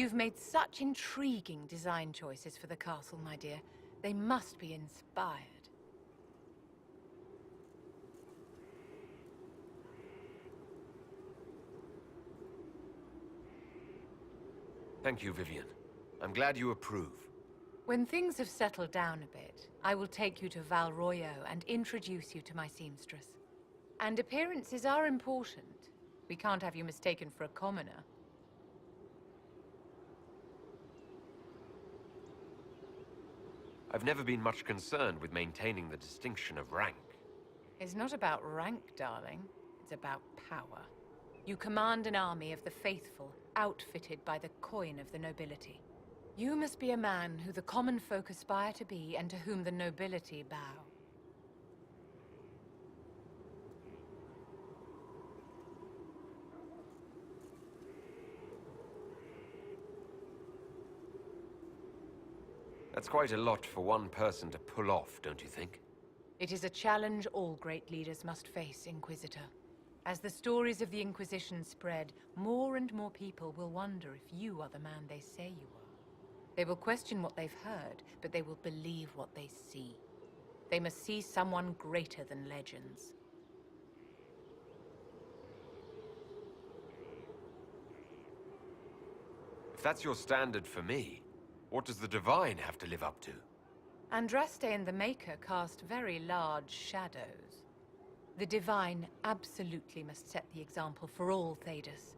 You've made such intriguing design choices for the castle, my dear. They must be inspired. Thank you, Vivienne. I'm glad you approve. When things have settled down a bit, I will take you to Val Royeaux and introduce you to my seamstress. And appearances are important. We can't have you mistaken for a commoner. I've never been much concerned with maintaining the distinction of rank. It's not about rank, darling. It's about power. You command an army of the faithful, outfitted by the coin of the nobility. You must be a man who the common folk aspire to be and to whom the nobility bow. That's quite a lot for one person to pull off, don't you think? It is a challenge all great leaders must face, Inquisitor. As the stories of the Inquisition spread, more and more people will wonder if you are the man they say you are. They will question what they've heard, but they will believe what they see. They must see someone greater than legends. If that's your standard for me, what does the Divine have to live up to? Andraste and the Maker cast very large shadows. The Divine absolutely must set the example for all Thedas.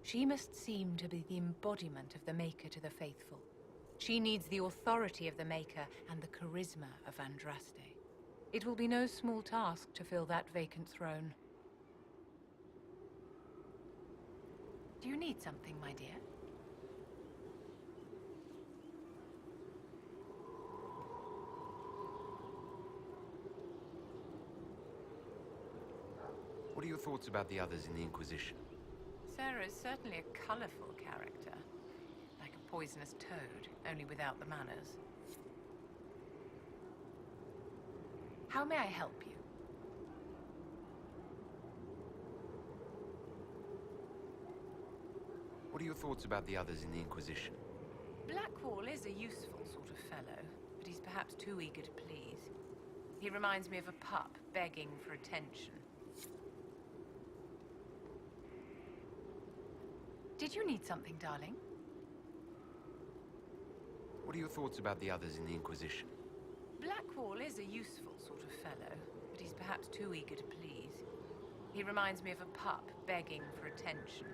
She must seem to be the embodiment of the Maker to the faithful. She needs the authority of the Maker and the charisma of Andraste. It will be no small task to fill that vacant throne. Do you need something, my dear? What are your thoughts about the others in the Inquisition? Sarah is certainly a colorful character. Like a poisonous toad, only without the manners. How may I help you? What are your thoughts about the others in the Inquisition? Blackwall is a useful sort of fellow, but he's perhaps too eager to please. He reminds me of a pup begging for attention. Did you need something, darling? What are your thoughts about the others in the Inquisition? Blackwall is a useful sort of fellow, but he's perhaps too eager to please. He reminds me of a pup begging for attention.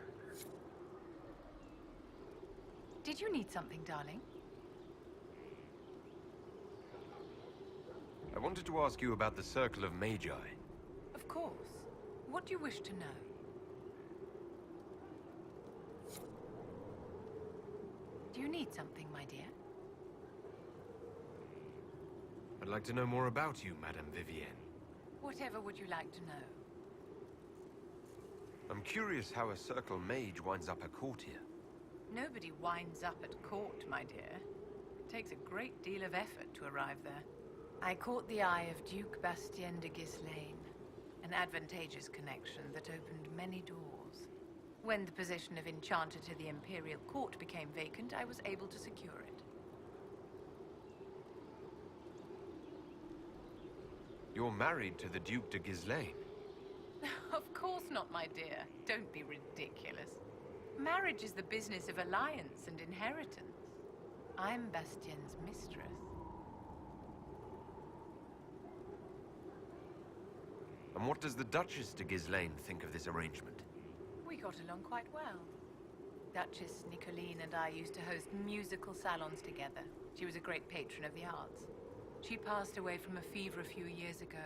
Did you need something, darling? I wanted to ask you about the Circle of Magi. Of course. What do you wish to know? Do you need something, my dear? I'd like to know more about you, Madame Vivienne. Whatever would you like to know? I'm curious how a Circle Mage winds up a court here. Nobody winds up at court, my dear. It takes a great deal of effort to arrive there. I caught the eye of Duke Bastien de Ghislaine, an advantageous connection that opened many doors. When the position of Enchanter to the Imperial Court became vacant, I was able to secure it. You're married to the Duke de Ghislaine. Of course not, my dear. Don't be ridiculous. Marriage is the business of alliance and inheritance. I'm Bastien's mistress. And what does the Duchess de Ghislaine think of this arrangement? We got along quite well. Duchess Nicoline and I used to host musical salons together. She was a great patron of the arts. She passed away from a fever a few years ago.